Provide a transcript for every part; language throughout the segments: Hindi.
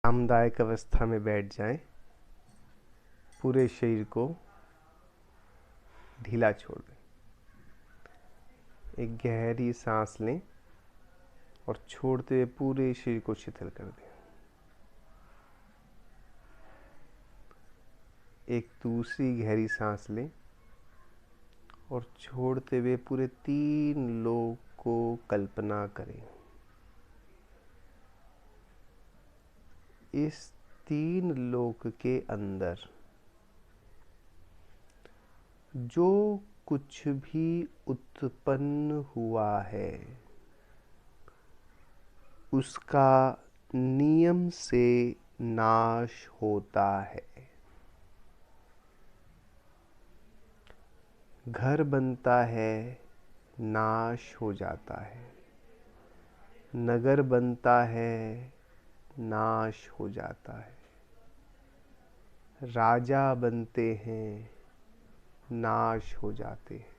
आरामदायक अवस्था में बैठ जाएं। पूरे शरीर को ढीला छोड़ दें। एक गहरी सांस लें और छोड़ते हुए पूरे शरीर को शिथिल कर दें। एक दूसरी गहरी सांस लें और छोड़ते हुए पूरे 3 लोक को कल्पना करें। इस 3 लोक के अंदर जो कुछ भी उत्पन्न हुआ है उसका नियम से नाश होता है। घर बनता है, नाश हो जाता है। नगर बनता है, नाश हो जाता है। राजा बनते हैं, नाश हो जाते हैं।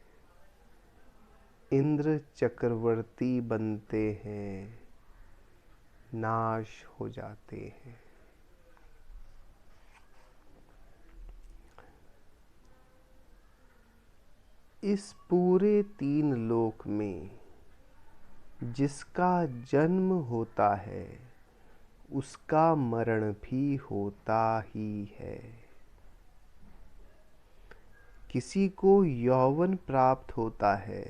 इंद्र चक्रवर्ती बनते हैं, नाश हो जाते हैं। इस पूरे 3 लोक में जिसका जन्म होता है उसका मरण भी होता ही है। किसी को यौवन प्राप्त होता है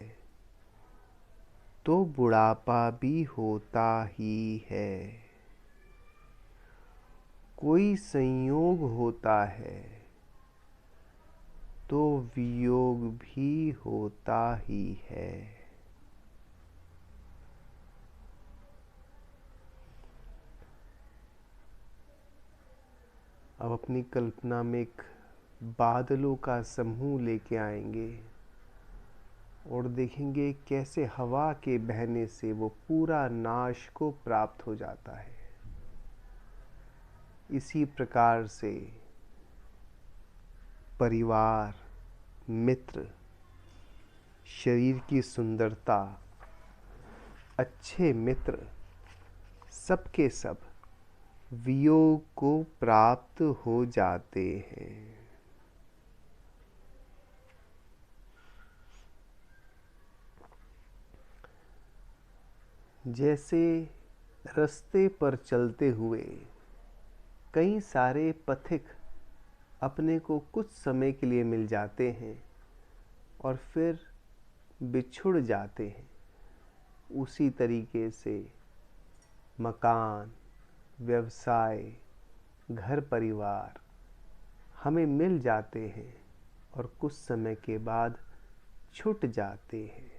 तो बुढ़ापा भी होता ही है। कोई संयोग होता है तो वियोग भी होता ही है। अब अपनी कल्पना में एक बादलों का समूह लेके आएंगे और देखेंगे कैसे हवा के बहने से वो पूरा नाश को प्राप्त हो जाता है। इसी प्रकार से परिवार, मित्र, शरीर की सुंदरता, अच्छे मित्र, सबके सब वियोग को प्राप्त हो जाते हैं। जैसे रास्ते पर चलते हुए कई सारे पथिक अपने को कुछ समय के लिए मिल जाते हैं और फिर बिछुड़ जाते हैं, उसी तरीके से मकान, व्यवसाय, घर परिवार हमें मिल जाते हैं और कुछ समय के बाद छूट जाते हैं।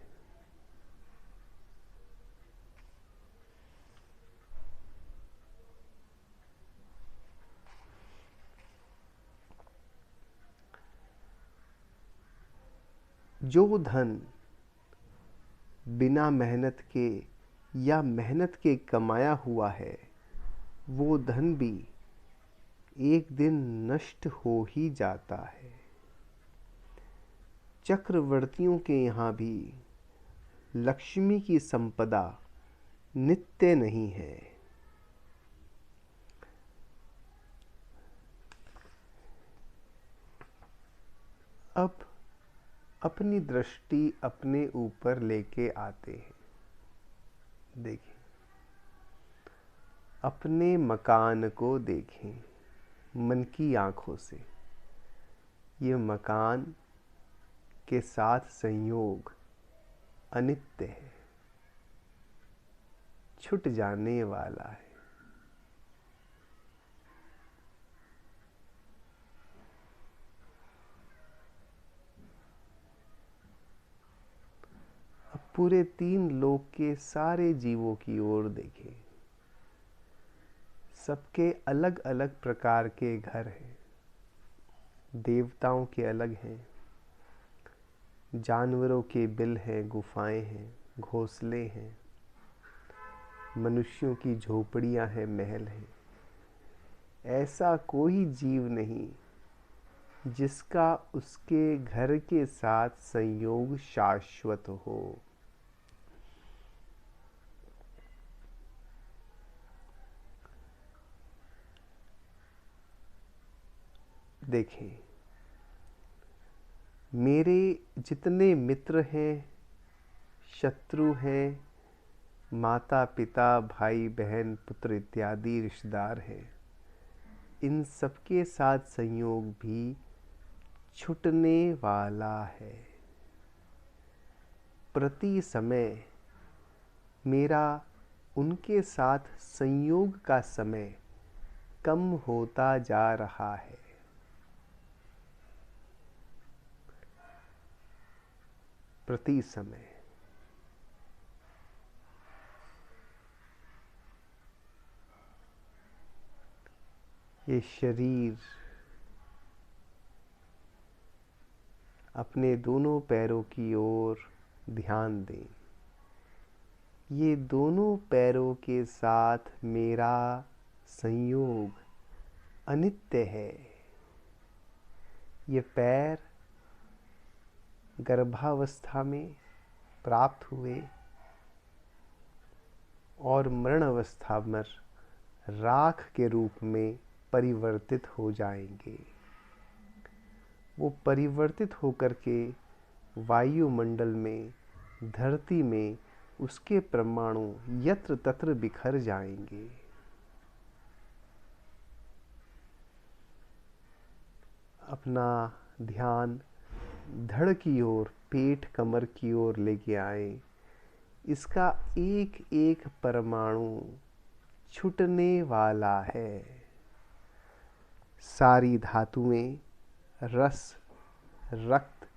जो धन बिना मेहनत के या मेहनत के कमाया हुआ है वो धन भी एक दिन नष्ट हो ही जाता है। चक्रवर्तियों के यहाँ भी लक्ष्मी की संपदा नित्य नहीं है। अब अपनी दृष्टि अपने ऊपर लेके आते हैं। देखिए, अपने मकान को देखें मन की आंखों से। ये मकान के साथ संयोग अनित्य है, छूट जाने वाला है। अब पूरे 3 लोक के सारे जीवों की ओर देखें। सबके अलग अलग प्रकार के घर हैं। देवताओं के अलग हैं, जानवरों के बिल हैं, गुफाएं हैं, घोंसले हैं, मनुष्यों की झोपड़ियां हैं, महल हैं। ऐसा कोई जीव नहीं जिसका उसके घर के साथ संयोग शाश्वत हो। देखें, मेरे जितने मित्र हैं, शत्रु हैं, माता पिता भाई बहन पुत्र इत्यादि रिश्तेदार हैं, इन सबके साथ संयोग भी छूटने वाला है। प्रति समय मेरा उनके साथ संयोग का समय कम होता जा रहा है। प्रति समय ये शरीर अपने दोनों पैरों की ओर ध्यान दें। ये दोनों पैरों के साथ मेरा संयोग अनित्य है। ये पैर गर्भावस्था में प्राप्त हुए और मरण अवस्था में राख के रूप में परिवर्तित हो जाएंगे। वो परिवर्तित होकर के वायुमंडल में, धरती में उसके परमाणु यत्र तत्र बिखर जाएंगे। अपना ध्यान धड़ की ओर, पेट कमर की ओर लेके आए। इसका एक एक परमाणु छूटने वाला है। सारी धातुएं, रस, रक्त,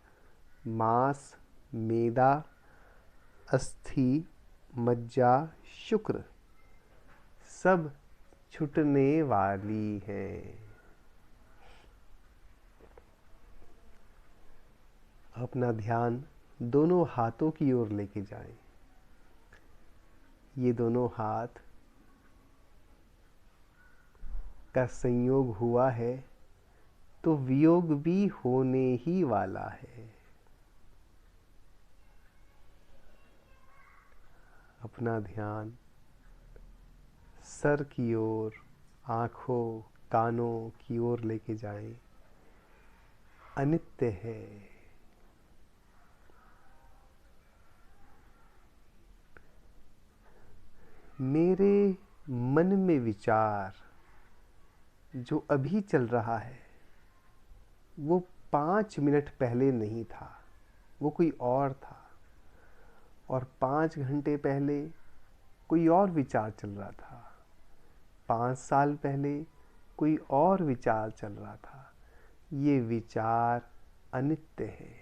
मांस, मेदा, अस्थि, मज्जा, शुक्र सब छूटने वाली हैं। अपना ध्यान दोनों हाथों की ओर लेके जाएं। ये दोनों हाथ का संयोग हुआ है तो वियोग भी होने ही वाला है। अपना ध्यान सर की ओर, आँखों, कानों की ओर लेके जाएं। अनित्य है। मेरे मन में विचार जो अभी चल रहा है वो 5 मिनट पहले नहीं था, वो कोई और था। और 5 घंटे पहले कोई और विचार चल रहा था। 5 साल पहले कोई और विचार चल रहा था। ये विचार अनित्य है।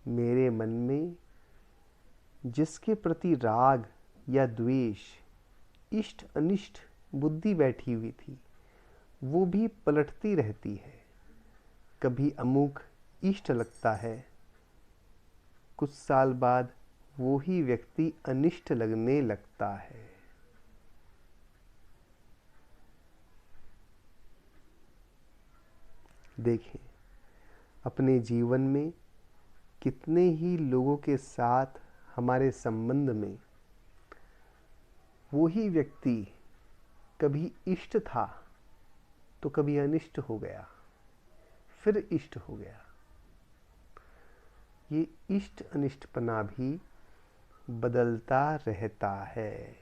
मेरे मन में जिसके प्रति राग या द्वेष, इष्ट अनिष्ट बुद्धि बैठी हुई थी, वो भी पलटती रहती है। कभी अमुक इष्ट लगता है, कुछ साल बाद वो ही व्यक्ति अनिष्ट लगने लगता है। देखें, अपने जीवन में कितने ही लोगों के साथ हमारे संबंध में वो ही व्यक्ति कभी इष्ट था तो कभी अनिष्ट हो गया, फिर इष्ट हो गया। ये इष्ट अनिष्टपना भी बदलता रहता है।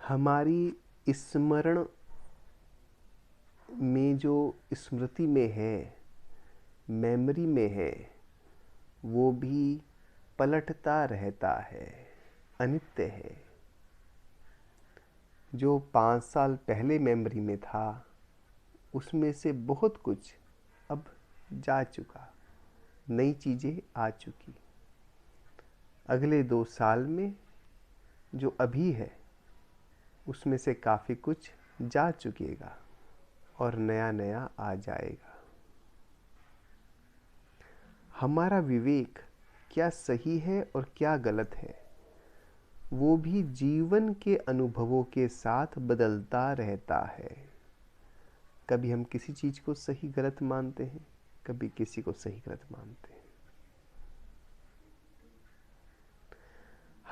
हमारी स्मरण में जो स्मृति में है, मेमोरी में है, वो भी पलटता रहता है, अनित्य है। जो 5 साल पहले मेमोरी में था उसमें से बहुत कुछ अब जा चुका, नई चीज़ें आ चुकी। अगले 2 साल में जो अभी है उसमें से काफ़ी कुछ जा चुकेगा और नया नया आ जाएगा। हमारा विवेक क्या सही है और क्या गलत है, वो भी जीवन के अनुभवों के साथ बदलता रहता है। कभी हम किसी चीज को सही गलत मानते हैं, कभी किसी को सही गलत मानते हैं।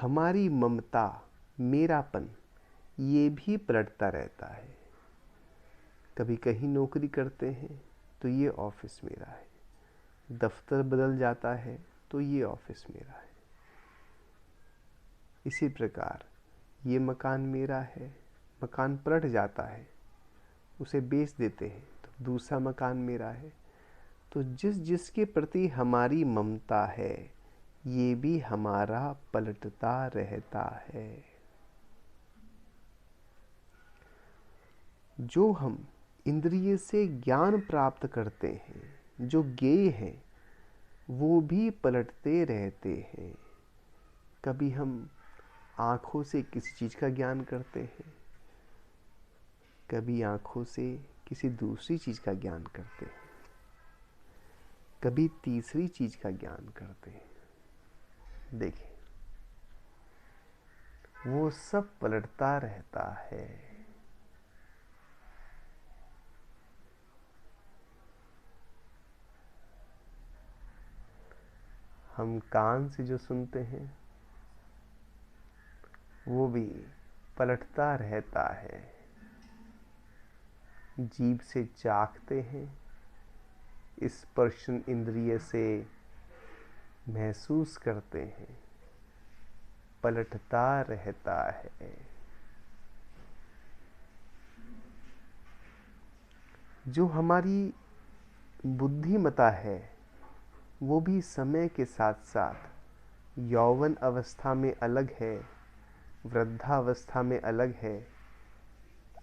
हमारी ममता, मेरापन, ये भी पलटता रहता है। कभी कहीं नौकरी करते हैं तो ये ऑफिस मेरा है, दफ्तर बदल जाता है तो ये ऑफिस मेरा है। इसी प्रकार ये मकान मेरा है, मकान पलट जाता है, उसे बेच देते हैं तो दूसरा मकान मेरा है। तो जिसके प्रति हमारी ममता है, ये भी हमारा पलटता रहता है। जो हम इंद्रिय से ज्ञान प्राप्त करते हैं, जो ज्ञेय हैं, वो भी पलटते रहते हैं। कभी हम आँखों से किसी चीज़ का ज्ञान करते हैं, कभी आँखों से किसी दूसरी चीज़ का ज्ञान करते हैं, कभी तीसरी चीज़ का ज्ञान करते हैं। देखें, वो सब पलटता रहता है। हम कान से जो सुनते हैं वो भी पलटता रहता है। जीभ से चाखते हैं, स्पर्शन इंद्रिय से महसूस करते हैं, पलटता रहता है। जो हमारी बुद्धिमता है वो भी समय के साथ साथ यौवन अवस्था में अलग है, वृद्धावस्था में अलग है,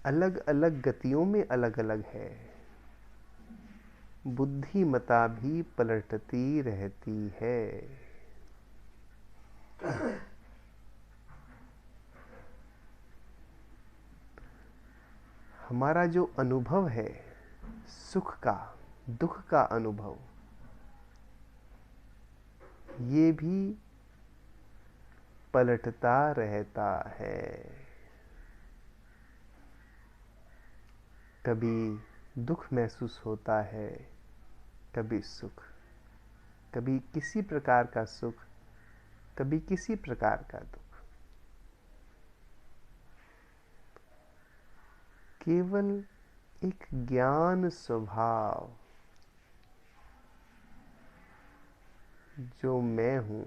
अलग अलग गतियों में अलग अलग है। बुद्धिमता भी पलटती रहती है। हमारा जो अनुभव है सुख का, दुख का अनुभव, ये भी पलटता रहता है। कभी दुख महसूस होता है, कभी सुख, कभी किसी प्रकार का सुख, कभी किसी प्रकार का दुख। केवल एक ज्ञान स्वभाव, जो मैं हूं,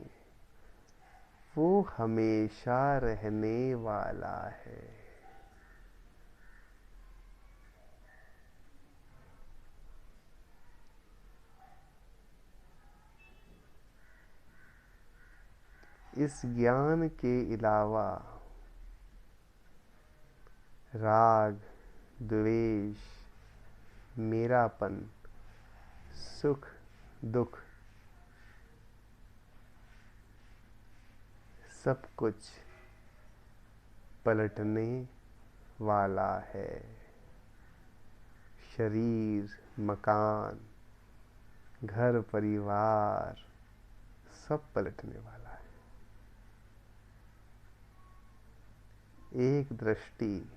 वो हमेशा रहने वाला है। इस ज्ञान के अलावा राग, द्वेष, मेरापन, सुख, दुख, सब कुछ पलटने वाला है। शरीर, मकान, घर परिवार, सब पलटने वाला है। एक दृष्टि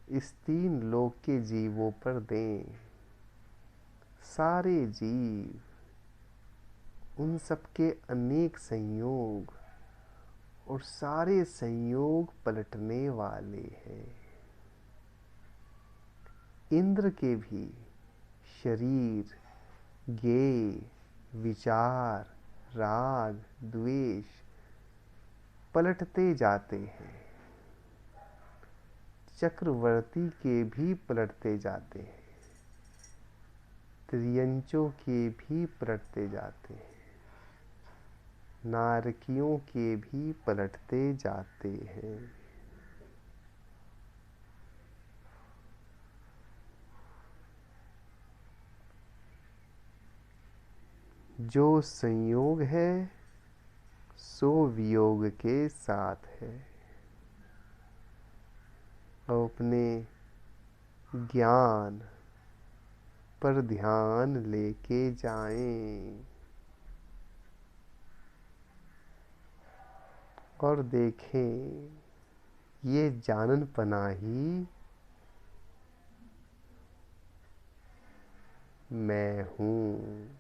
इस तीन लोक के जीवों पर दें। सारे जीव, उन सबके अनेक संयोग, और सारे संयोग पलटने वाले हैं। इंद्र के भी शरीर, ज्ञेय, विचार, राग, द्वेष पलटते जाते हैं। चक्रवर्ती के भी पलटते जाते हैं, त्रियंचों के भी पलटते जाते हैं, नारकियों के भी पलटते जाते हैं। जो संयोग है सो वियोग के साथ है। अपने ज्ञान पर ध्यान लेके जाएं। और देखें ये जानन पनाही मैं हूँ।